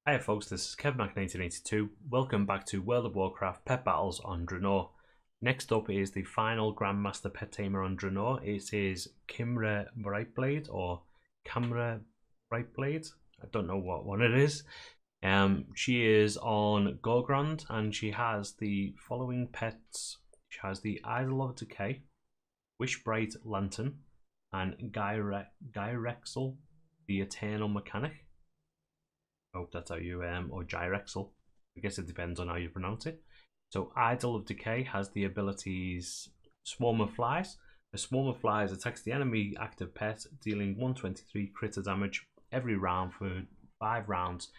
Hi folks, this is KevMac1982. Welcome back to World of Warcraft Pet Battles on Draenor. Next up is the final Grandmaster Pet Tamer on Draenor. It is Cymre Brightblade or Cymre Brightblade. I don't know what one it is. She is on Gorgrond and she has the following pets. She has the Idol of Decay, Wishbright Lantern, and Gyrexel, the Eternal Mechanic. I hope that's how you, or Gyrexel. I guess it depends on how you pronounce it. So Idol of Decay has the abilities Swarm of Flies. A swarm of flies attacks the enemy active pet, dealing 123 critter damage every round for 5 rounds.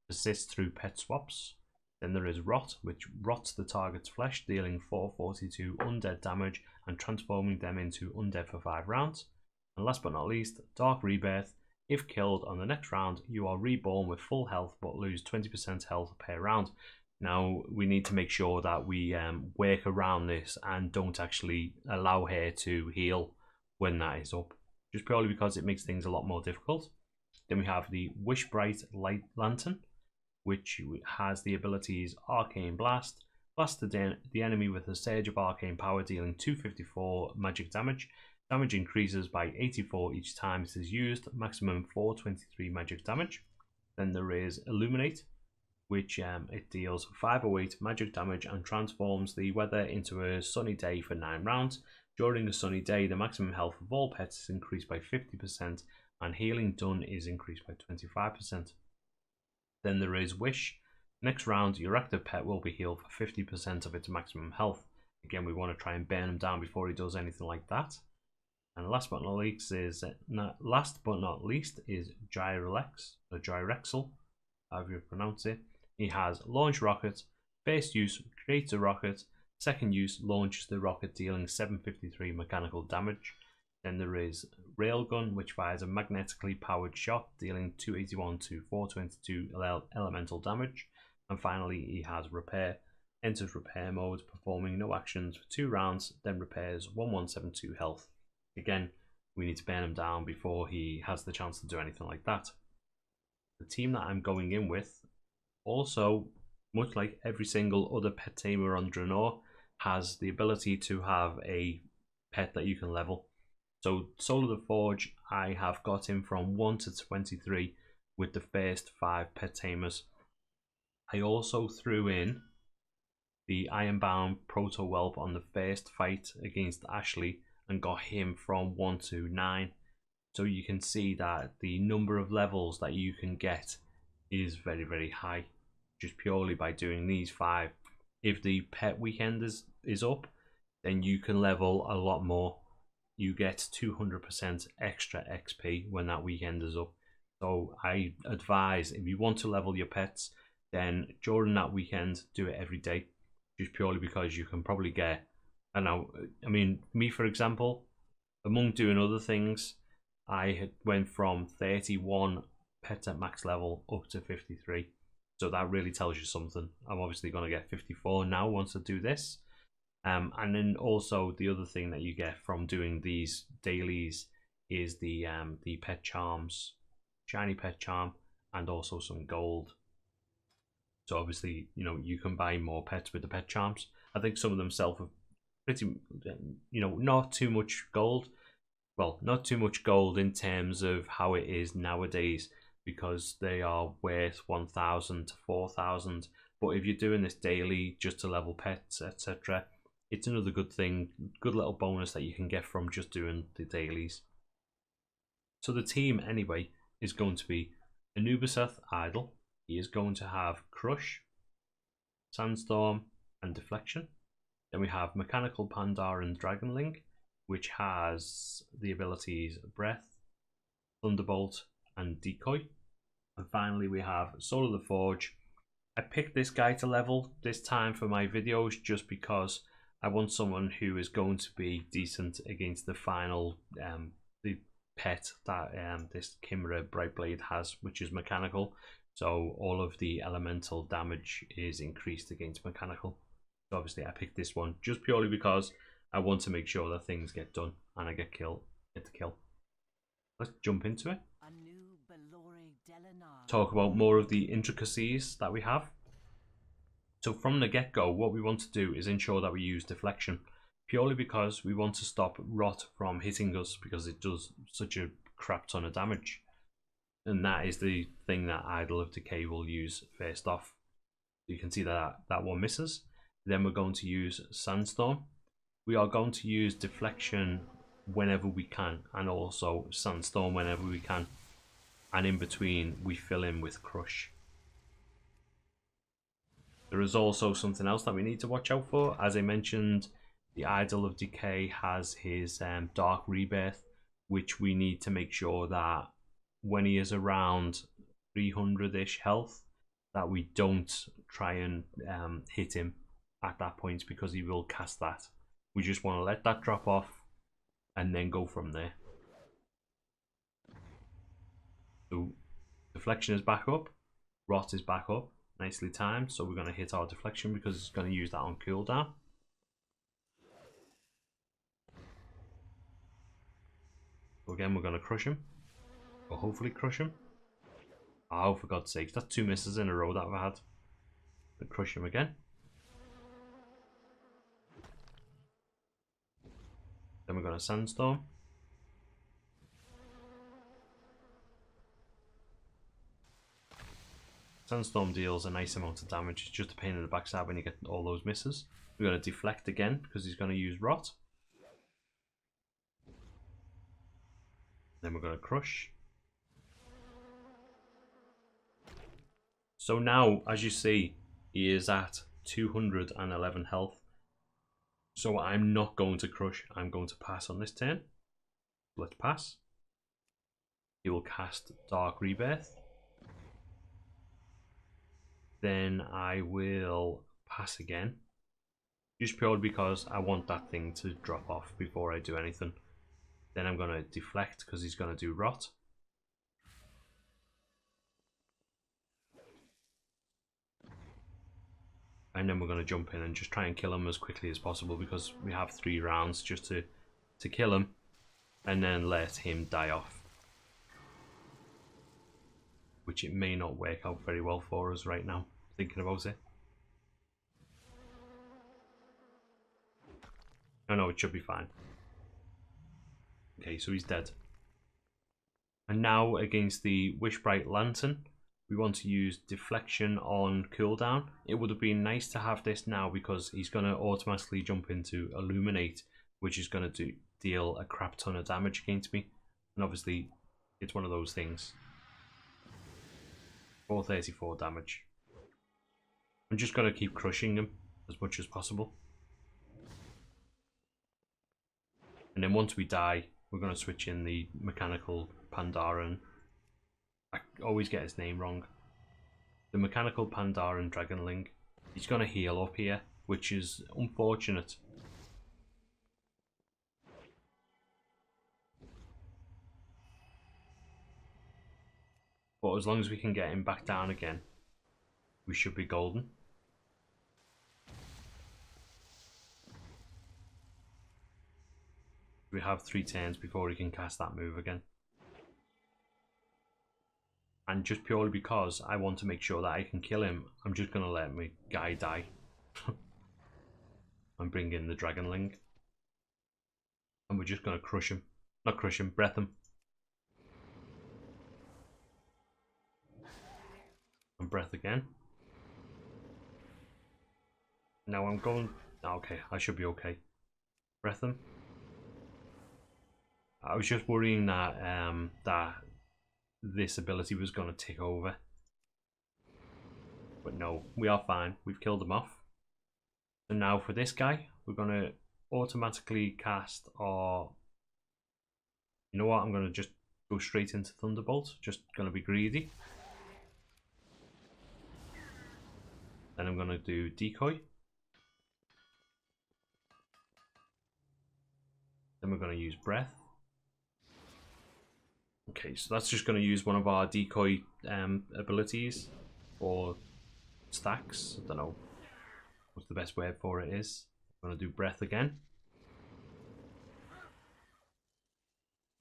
Persists through pet swaps. Then there is Rot, which rots the target's flesh, dealing 442 undead damage and transforming them into undead for 5 rounds. And last but not least, Dark Rebirth. If killed on the next round, you are reborn with full health but lose 20% health per round. Now, we need to make sure that we work around this and don't actually allow her to heal when that is up, just purely because it makes things a lot more difficult. Then we have the Wishbright Lantern, which has the abilities Arcane Blast. Blast the enemy with a surge of arcane power, dealing 254 magic damage. Damage increases by 84 each time it is used, maximum 423 magic damage. Then there is Illuminate, which it deals 508 magic damage and transforms the weather into a sunny day for 9 rounds. During a sunny day, the maximum health of all pets is increased by 50% and healing done is increased by 25%. Then there is Wish. Next round, your active pet will be healed for 50% of its maximum health. Again, we want to try and burn him down before he does anything like that. And last but not least is Gyrexel, however you pronounce it. He has Launch Rocket. First use creates a rocket. Second use launches the rocket, dealing 753 mechanical damage. Then there is Railgun, which fires a magnetically powered shot, dealing 281 to 422 elemental damage. And finally, he has Repair. Enters repair mode, performing no actions for 2 rounds, then repairs 1172 health. Again, we need to burn him down before he has the chance to do anything like that. The team that I'm going in with, also, much like every single other pet tamer on Draenor, has the ability to have a pet that you can level. So Soul of the Forge, I have got him from 1 to 23 with the first 5 pet tamers. I also threw in the Ironbound Proto Whelp on the first fight against Ashley and got him from 1 to 9. So you can see that the number of levels that you can get is very, very high, just purely by doing these 5. If the pet weekend is up, then you can level a lot more. You get 200% extra XP when that weekend is up. So I advise, if you want to level your pets, then during that weekend, do it every day, just purely because you can probably get, I mean, me for example, among doing other things, I had went from 31 pets at max level up to 53. So that really tells you something. I'm obviously going to get 54 now once I do this. And then also the other thing that you get from doing these dailies is the pet charms, shiny pet charm, and also some gold. So obviously, you can buy more pets with the pet charms. I think some of them sell for pretty, not too much gold. Well, not too much gold in terms of how it is nowadays, because they are worth 1,000 to 4,000. But if you're doing this daily just to level pets, etc., it's another good thing, good little bonus that you can get from just doing the dailies. So the team, anyway, is going to be Anubisath Idol. He is going to have Crush, Sandstorm, and Deflection. Then we have Mechanical Pandaren Dragonling, which has the abilities Breath, Thunderbolt, and Decoy. And finally we have Soul of the Forge. I picked this guy to level this time for my videos just because I want someone who is going to be decent against the final the pet that this Cymre Brightblade has, which is mechanical. So all of the elemental damage is increased against mechanical. So obviously I picked this one just purely because I want to make sure that things get done and I get the kill. Let's jump into it. talk about more of the intricacies that we have. So from the get-go, what we want to do is ensure that we use deflection, purely because we want to stop rot from hitting us, because it does such a crap ton of damage. And that is the thing that Idol of Decay will use first off. You can see that that one misses. Then we're going to use Sandstorm. We are going to use deflection whenever we can, and also Sandstorm whenever we can. And in between, we fill in with Crush. There is also something else that we need to watch out for. As I mentioned, the Idol of Decay has his Dark Rebirth, which we need to make sure that when he is around 300-ish health, that we don't try and hit him at that point, because he will cast that. We just want to let that drop off and then go from there. So deflection is back up, rot is back up, nicely timed. So we're going to hit our deflection because it's going to use that on cooldown. So again, we're going to crush him, or hopefully crush him. Oh, for God's sake, that's 2 misses in a row that I've had. But crush him again. Then we're going to Sandstorm. Sandstorm deals a nice amount of damage. It's just a pain in the backside when you get all those misses. We're going to deflect again because he's going to use Rot. Then we're going to crush. So now, as you see, he is at 211 health. So I'm not going to crush. I'm going to pass on this turn. Let's pass. He will cast Dark Rebirth. Then I will pass again. Just purely because I want that thing to drop off before I do anything. Then I'm going to deflect because he's going to do Rot. And then we're going to jump in and just try and kill him as quickly as possible, because we have 3 rounds just to kill him and then let him die off. Which it may not work out very well for us right now, thinking about it. Oh no, it should be fine. Okay, so he's dead. And now against the Wishbright Lantern, we want to use deflection on cooldown. It would have been nice to have this now, because he's going to automatically jump into Illuminate, which is going to deal a crap ton of damage against me. And obviously, it's one of those things. 434 damage. I'm just going to keep crushing him as much as possible. And then once we die, we're going to switch in the mechanical Pandaren. I always get his name wrong. The mechanical Pandaren Dragonling. He's going to heal up here, which is unfortunate. But as long as we can get him back down again, we should be golden. We have 3 turns before he can cast that move again. And just purely because I want to make sure that I can kill him, I'm just going to let my guy die. And bring in the Dragonling. And we're just going to crush him. Not crush him, breath him. And breath again. Now I'm going... Okay, I should be okay. Breath him. I was just worrying that that this ability was going to take over. But no, we are fine. We've killed him off. So now for this guy, we're going to automatically cast our... You know what? I'm going to just go straight into Thunderbolt. Just going to be greedy. Then I'm going to do Decoy. Then we're going to use Breath. Okay, so that's just going to use one of our decoy abilities, or stacks. I don't know what's the best word for it is. I'm going to do Breath again.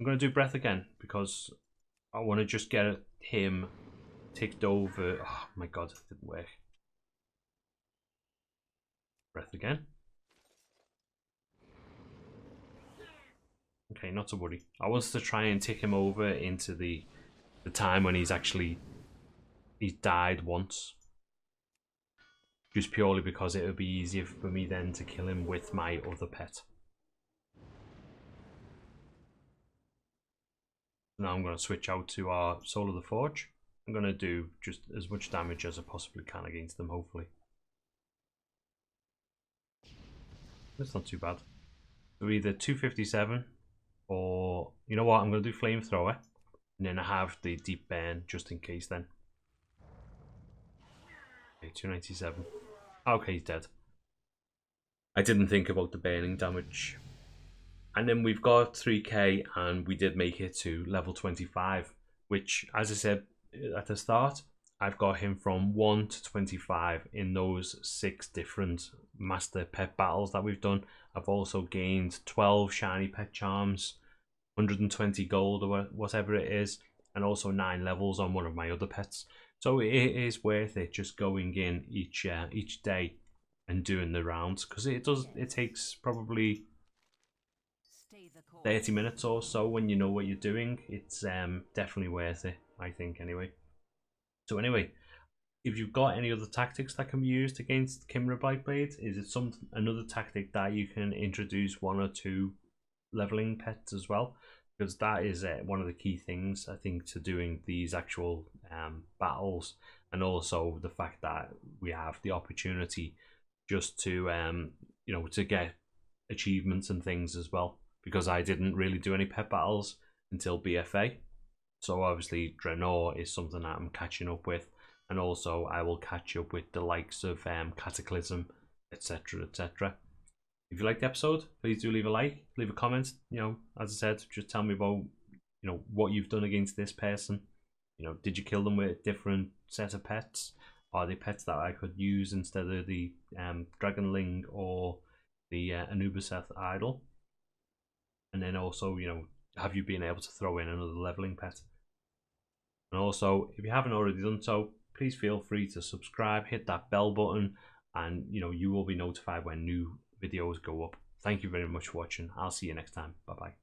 I'm going to do Breath again because I want to just get him ticked over. Oh my god, it didn't work. Breath again. Okay, not to worry. I was to try and tick him over into the time when he's died once. Just purely because it would be easier for me then to kill him with my other pet. Now I'm going to switch out to our Soul of the Forge. I'm going to do just as much damage as I possibly can against them, hopefully. That's not too bad. So either 257 or, you know what, I'm going to do Flamethrower. And then I have the Deep Burn just in case then. Okay, 297. Okay, he's dead. I didn't think about the burning damage. And then we've got 3k and we did make it to level 25, which, as I said at the start, I've got him from 1 to 25 in those 6 different master pet battles that we've done. I've also gained 12 shiny pet charms, 120 gold or whatever it is, and also 9 levels on one of my other pets. So it is worth it just going in each day and doing the rounds, because it takes probably 30 minutes or so when you know what you're doing. It's definitely worth it, I think, anyway. So anyway, if you've got any other tactics that can be used against Cymre Brightblade, is it another tactic that you can introduce 1 or 2 leveling pets as well? Because that is one of the key things, I think, to doing these actual battles, and also the fact that we have the opportunity just to you know, to get achievements and things as well, because I didn't really do any pet battles until BFA. So obviously Draenor is something that I'm catching up with, and also I will catch up with the likes of Cataclysm, etc, etc. If you liked the episode, please do leave a like, leave a comment. You know, as I said, just tell me about, you know, what you've done against this person. You know, did you kill them with a different set of pets? Are they pets that I could use instead of the Dragonling or the Anubisath Idol? And then also, you know, have you been able to throw in another leveling pet? And also, if you haven't already done so, please feel free to subscribe, hit that bell button, and you know, you will be notified when new videos go up. Thank you very much for watching. I'll see you next time. Bye bye.